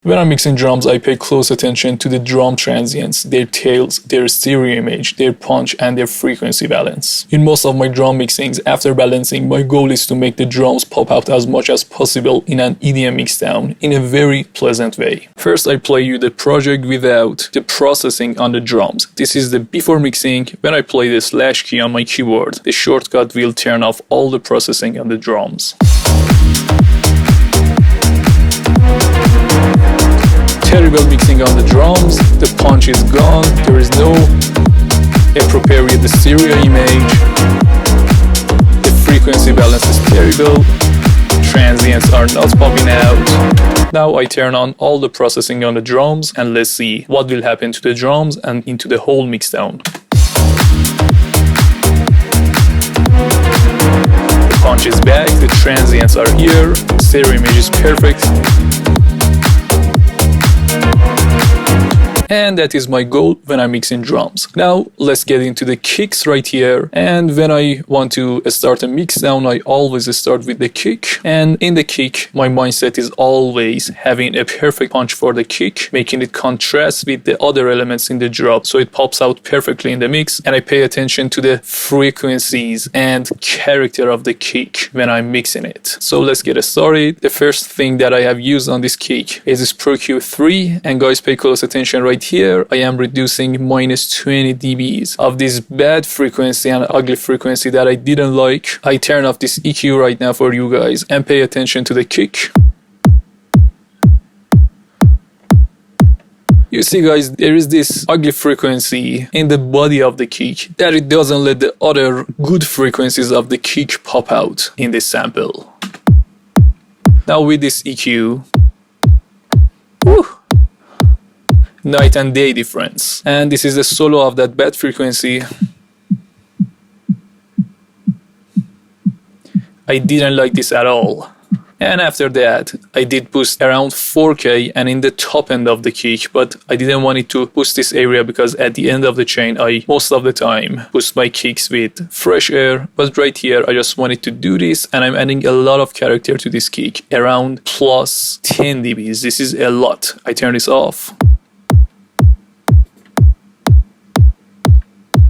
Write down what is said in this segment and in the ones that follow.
When I'm mixing drums, I pay close attention to the drum transients, their tails, their stereo image, their punch, and their frequency balance. In most of my drum mixings, after balancing, my goal is to make the drums pop out as much as possible in an EDM mixdown in a very pleasant way. First, I play you the project without the processing on the drums. This is the before mixing. When I play the slash key on my keyboard, the shortcut will turn off all the processing on the drums. Terrible mixing on the drums, the punch is gone, there is no appropriate stereo image, the frequency balance is terrible, transients are not popping out. Now I turn on all the processing on the drums and let's see what will happen to the drums and into the whole mixdown. The punch is back, the transients are here, stereo image is perfect. And that is my goal when I'm mixing drums. Now let's get into the kicks right here. And when I want to start a mix down, I always start with the kick. And in the kick, my mindset is always having a perfect punch for the kick, making it contrast with the other elements in the drum so it pops out perfectly in the mix. And I pay attention to the frequencies and character of the kick when I'm mixing it. So let's get started. The first thing that I have used on this kick is this Pro Q3. And guys, pay close attention right here. I am reducing minus 20 dBs of this bad frequency and ugly frequency that I didn't like. I turn off this EQ right now for you guys and pay attention to the kick. You see guys, there is this ugly frequency in the body of the kick that it doesn't let the other good frequencies of the kick pop out in this sample. Now with this EQ, night and day difference, and this is the solo of that bad frequency. I didn't like this at all. And after that, I did boost around 4K and in the top end of the kick, but I didn't want it to boost this area because at the end of the chain, I most of the time boost my kicks with fresh air. But right here, I just wanted to do this and I'm adding a lot of character to this kick, around plus 10 dBs. This is a lot. I turn this off.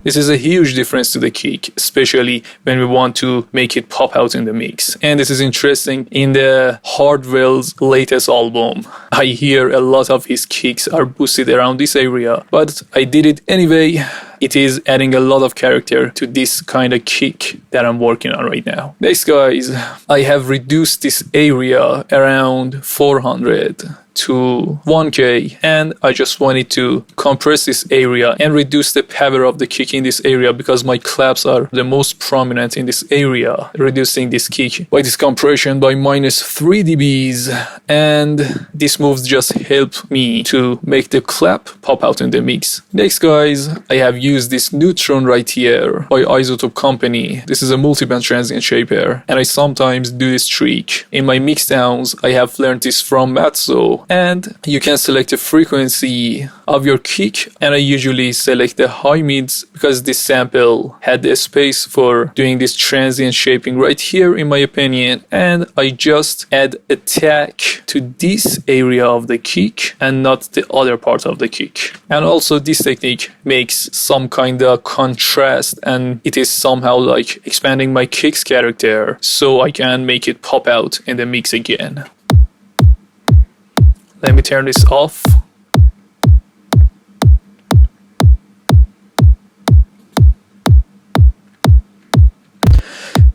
This is a huge difference to the kick, especially when we want to make it pop out in the mix. And this is interesting. In the Hardwell's latest album, I hear a lot of his kicks are boosted around this area, but I did it anyway. It is adding a lot of character to this kind of kick that I'm working on right now. Next guys, I have reduced this area around 400 to 1K and I just wanted to compress this area and reduce the power of the kick in this area because my claps are the most prominent in this area, reducing this kick by this compression by minus 3 dBs, and this moves just help me to make the clap pop out in the mix. Next guys, I have used this Neutron right here by Isotope Company. This is a multi-band transient shaper and I sometimes do this trick. In my mixdowns, I have learned this from Matzo. And you can select the frequency of your kick, and I usually select the high mids because this sample had the space for doing this transient shaping right here in my opinion, and I just add attack to this area of the kick and not the other part of the kick. And also this technique makes some kind of contrast and it is somehow like expanding my kick's character so I can make it pop out in the mix again. Let me turn this off.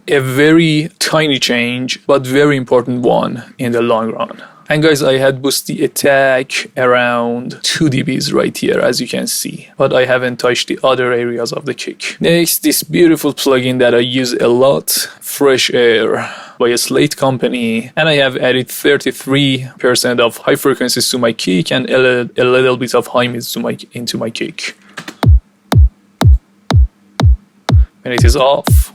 A very tiny change, but very important one in the long run. And guys, I had boosted the attack around 2 dBs right here, as you can see. But I haven't touched the other areas of the kick. Next, this beautiful plugin that I use a lot, Fresh Air by a Slate company. And I have added 33% of high frequencies to my kick and a little bit of high mids into my kick. When it is off,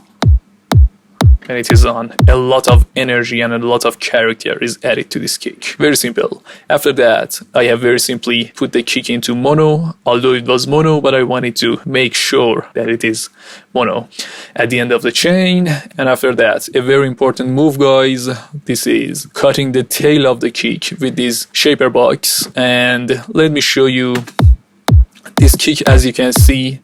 when it is on, a lot of energy and a lot of character is added to this kick. Very simple. After that, I have very simply put the kick into mono, although it was mono, but I wanted to make sure that it is mono at the end of the chain. And after that, a very important move, guys, this is cutting the tail of the kick with this shaper box. And let me show you this kick. As you can see,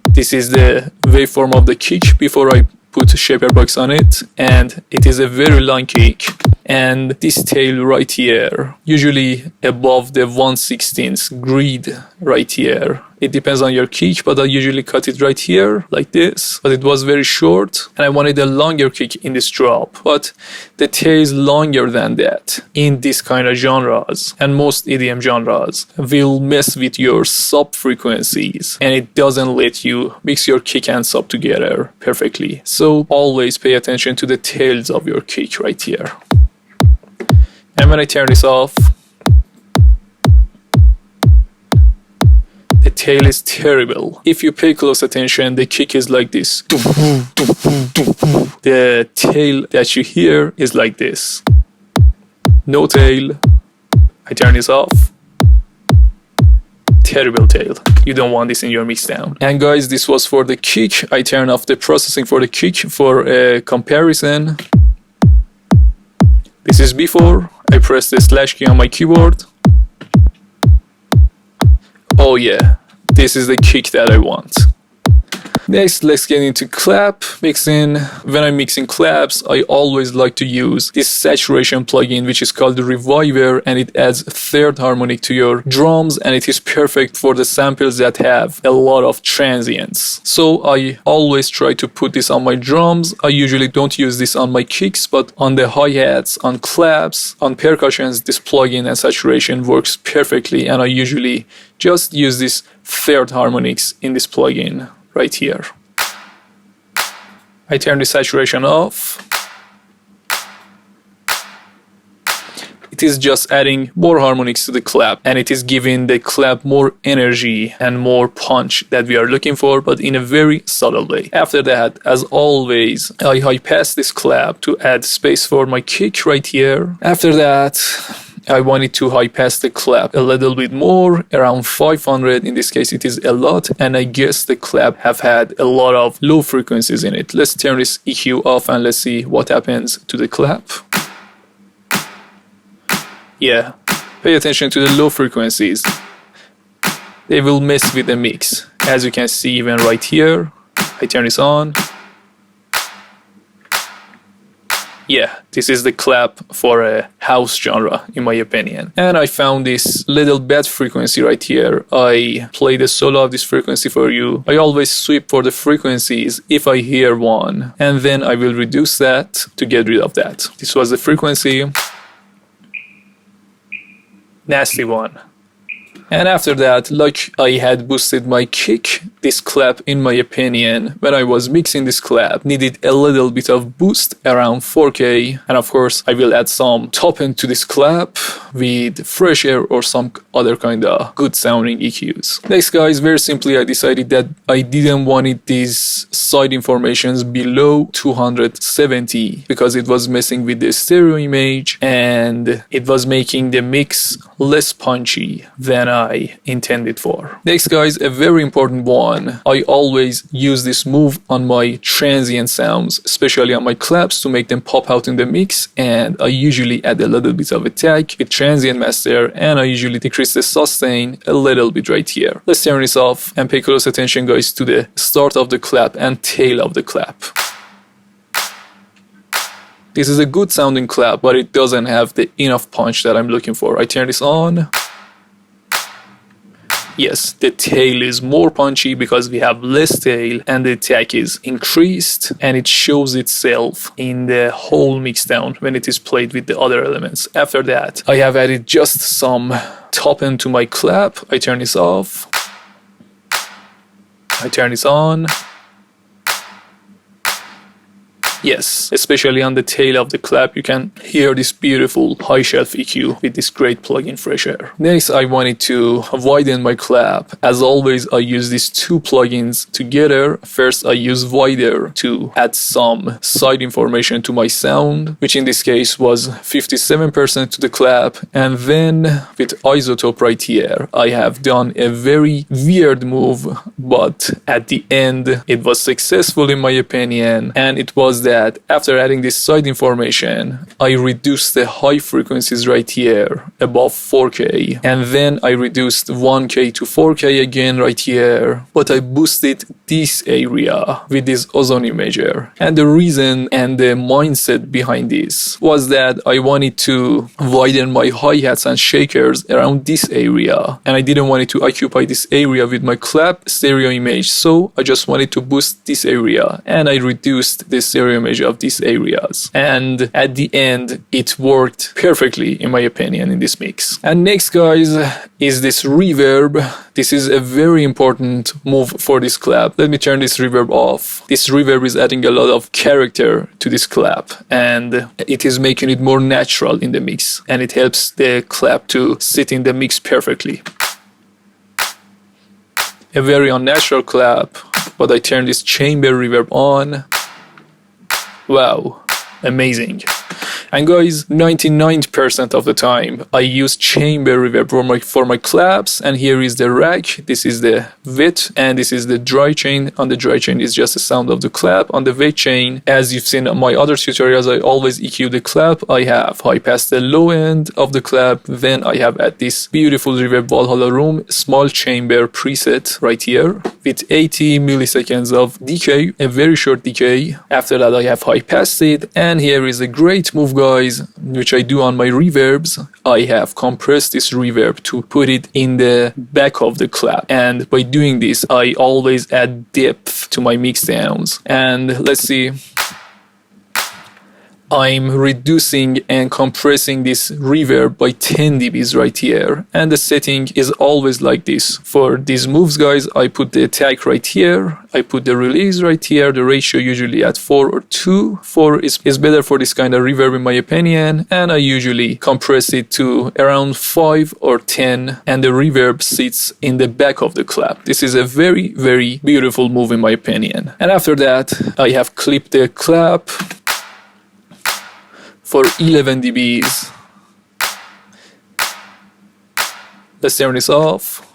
this is the waveform of the kick before I put a shaper box on it, and it is a very long kick. And this tail right here, usually above the 1/16 grid right here. It depends on your kick, but I usually cut it right here like this, but it was very short and I wanted a longer kick in this drop, but the tail is longer than that in this kind of genres, and most EDM genres will mess with your sub frequencies and it doesn't let you mix your kick and sub together perfectly. So always pay attention to the tails of your kick right here. And when I turn this off, the tail is terrible. If you pay close attention, the kick is like this. The tail that you hear is like this. No tail. I turn this off. Terrible tail. You don't want this in your mixdown. And guys, this was for the kick. I turn off the processing for the kick for a comparison. This is before. I press the slash key on my keyboard. Oh yeah, this is the kick that I want. Next, let's get into clap mixing. When I'm mixing claps, I always like to use this saturation plugin, which is called the Reviver, and it adds third harmonic to your drums, and it is perfect for the samples that have a lot of transients. So I always try to put this on my drums. I usually don't use this on my kicks, but on the hi-hats, on claps, on percussions, this plugin and saturation works perfectly, and I usually just use this third harmonics in this plugin right here. I turn the saturation off. It is just adding more harmonics to the clap, and it is giving the clap more energy and more punch that we are looking for, but in a very subtle way. After that, as always, I high pass this clap to add space for my kick right here. After that, I wanted to high pass the clap a little bit more, around 500. In this case, it is a lot, and I guess the clap have had a lot of low frequencies in it. Let's turn this EQ off and let's see what happens to the clap. Yeah, pay attention to the low frequencies. They will mess with the mix. As you can see, even right here, I turn this on. Yeah, this is the clap for a house genre, in my opinion. And I found this little bad frequency right here. I play the solo of this frequency for you. I always sweep for the frequencies if I hear one, and then I will reduce that to get rid of that. This was the frequency. Nasty one. And after that, like I had boosted my kick, this clap, in my opinion, when I was mixing this clap, needed a little bit of boost, around 4K. And of course, I will add some top end to this clap with fresh air or some other kind of good sounding EQs. Next, guys, very simply, I decided that I didn't want these side informations below 270 because it was messing with the stereo image and it was making the mix less punchy than I intended for. Next, guys, a very important one. I always use this move on my transient sounds, especially on my claps, to make them pop out in the mix, and I usually add a little bit of attack with transient master, and I usually decrease the sustain a little bit right here. Let's turn this off and pay close attention, guys, to the start of the clap and tail of the clap. This is a good sounding clap, but it doesn't have the enough punch that I'm looking for. I turn this on. Yes, the tail is more punchy because we have less tail and the attack is increased, and it shows itself in the whole mixdown when it is played with the other elements. After that, I have added just some top end to my clap. I turn this off. I turn this on. Yes, especially on the tail of the clap, you can hear this beautiful high shelf EQ with this great plugin Fresh Air. Next, I wanted to widen my clap. As always, I use these two plugins together. First, I use Wider to add some side information to my sound, which in this case was 57% to the clap. And then with Isotope right here, I have done a very weird move, but at the end, it was successful in my opinion. And it was that after adding this side information, I reduced the high frequencies right here above 4K, and then I reduced 1K to 4K again right here, but I boosted this area with this ozone imager. And the reason and the mindset behind this was that I wanted to widen my hi-hats and shakers around this area, and I didn't want it to occupy this area with my clap stereo image, so I just wanted to boost this area, and I reduced the stereo image of these areas. And at the end, it worked perfectly in my opinion in this mix. And next, guys, is this reverb. This is a very important move for this clap. Let me turn this reverb off. This reverb is adding a lot of character to this clap, and it is making it more natural in the mix, and it helps the clap to sit in the mix perfectly. A very unnatural clap, but I turn this chamber reverb on. Wow, amazing. And guys, 99% of the time I use chamber reverb for my claps, and here is the rack. This is the wet, and this is the dry chain. On the dry chain is just the sound of the clap. On the wet chain, as you've seen in my other tutorials, I always EQ the clap. I have high pass the low end of the clap, then I have at this beautiful reverb Valhalla room small chamber preset right here with 80 milliseconds of decay, a very short decay. After that I have high passed it, and here is a great move, guys, which I do on my reverbs. I have compressed this reverb to put it in the back of the clap, and by doing this I always add depth to my mix downs. And let's see, I'm reducing and compressing this reverb by 10 dBs right here, and the setting is always like this. For these moves, guys, I put the attack right here, I put the release right here, the ratio usually at 4 or 2. 4 is better for this kind of reverb in my opinion, and I usually compress it to around 5 or 10, and the reverb sits in the back of the clap. This is a very, very beautiful move in my opinion. And after that, I have clipped the clap for 11 dBs. Let's turn this off.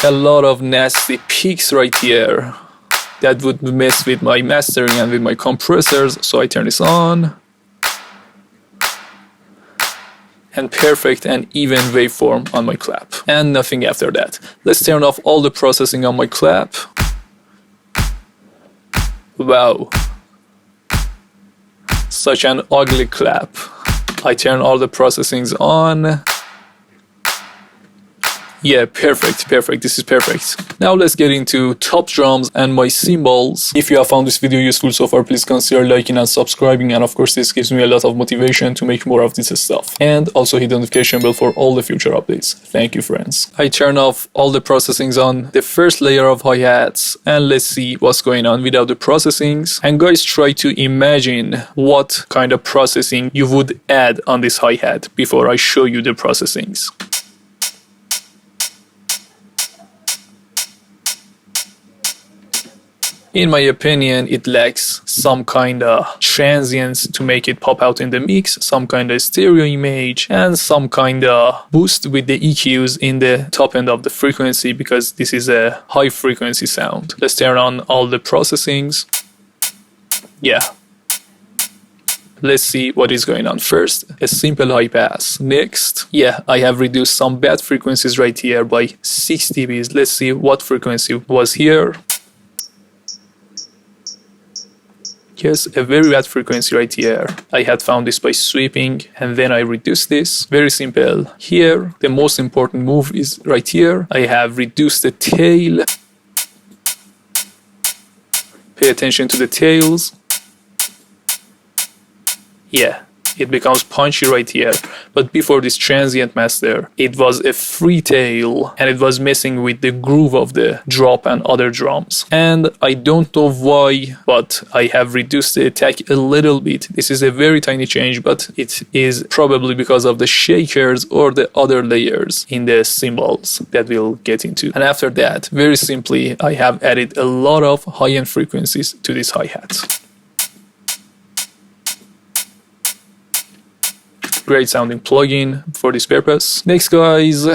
A lot of nasty peaks right here that would mess with my mastering and with my compressors, so I turn this on. And perfect and even waveform on my clap, and nothing after that. Let's turn off all the processing on my clap. Wow, such an ugly clap. I turn all the processings on. Yeah, perfect. This is perfect. Now let's get into top drums and my cymbals. If you have found this video useful so far, please consider liking and subscribing, and of course this gives me a lot of motivation to make more of this stuff. And also hit the notification bell for all the future updates. Thank you, friends. I turn off all the processings on the first layer of hi-hats, and let's see what's going on without the processings. And guys, try to imagine what kind of processing you would add on this hi-hat before I show you the processings. In my opinion, it lacks some kind of transients to make it pop out in the mix, some kind of stereo image, and some kind of boost with the EQs in the top end of the frequency, because this is a high frequency sound. Let's turn on all the processings. Yeah. Let's see what is going on. First, a simple high pass. Next, yeah, I have reduced some bad frequencies right here by 6 dBs. Let's see what frequency was here. Yes, a very bad frequency right here. I had found this by sweeping, and then I reduced this. Very simple. Here, the most important move is right here. I have reduced the tail. Pay attention to the tails. Yeah, it becomes punchy right here. But before this transient master, it was a free tail and it was messing with the groove of the drop and other drums. And I don't know why, but I have reduced the attack a little bit. This is a very tiny change, but it is probably because of the shakers or the other layers in the cymbals that we'll get into. And after that, very simply, I have added a lot of high-end frequencies to this hi-hat. Great sounding plugin for this purpose. Next, guys,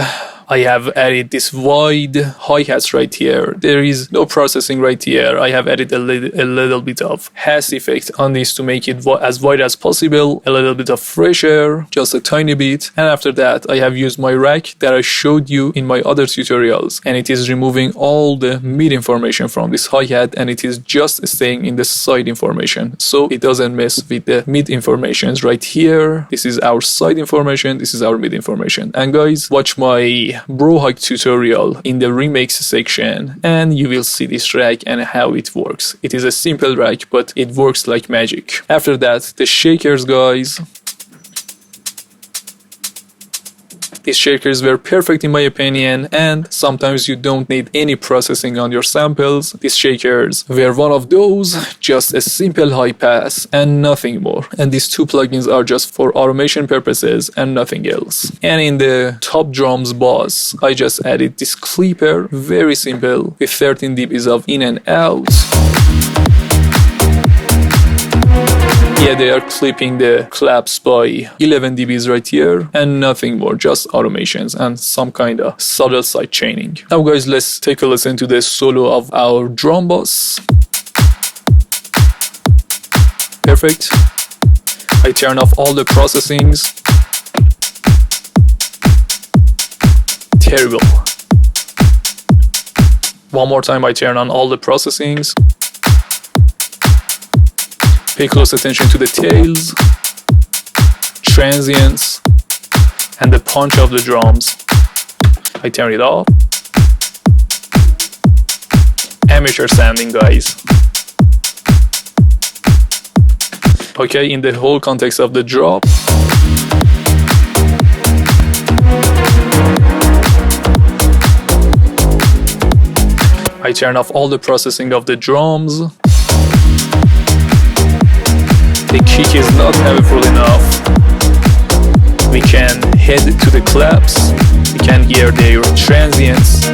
I have added this wide hi-hats right here. There is no processing right here. I have added a little bit of hash effect on this to make it as wide as possible. A little bit of fresh air, just a tiny bit. And after that, I have used my rack that I showed you in my other tutorials. And it is removing all the mid information from this hi-hat, and it is just staying in the side information. So it doesn't mess with the mid informations right here. This is our side information. This is our mid information. And guys, watch my Bro Hike tutorial in the remix section and you will see this rack and how it works. It is a simple rack, but it works like magic. After that, the shakers, guys. These shakers were perfect in my opinion, and sometimes you don't need any processing on your samples. These shakers were one of those, just a simple high pass and nothing more. And these two plugins are just for automation purposes and nothing else. And in the top drums boss, I just added this clipper, very simple, with 13 dBs of in and out. Yeah, they are clipping the claps by 11 dBs right here and nothing more, just automations and some kind of subtle side chaining. Now guys, let's take a listen to the solo of our drum boss. Perfect. I turn off all the processings. Terrible. One more time, I turn on all the processings. Pay close attention to the tails, transients, and the punch of the drums. I turn it off. Amateur sounding, guys. Okay, in the whole context of the drop. I turn off all the processing of the drums. The kick is not powerful enough. We can head to the claps. We can hear their transients.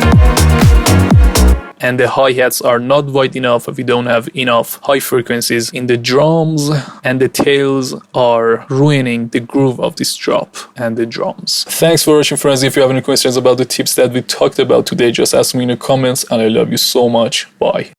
And the hi-hats are not wide enough. We don't have enough high frequencies in the drums. And the tails are ruining the groove of this drop and the drums. Thanks for watching, friends. If you have any questions about the tips that we talked about today, just ask me in the comments. And I love you so much. Bye.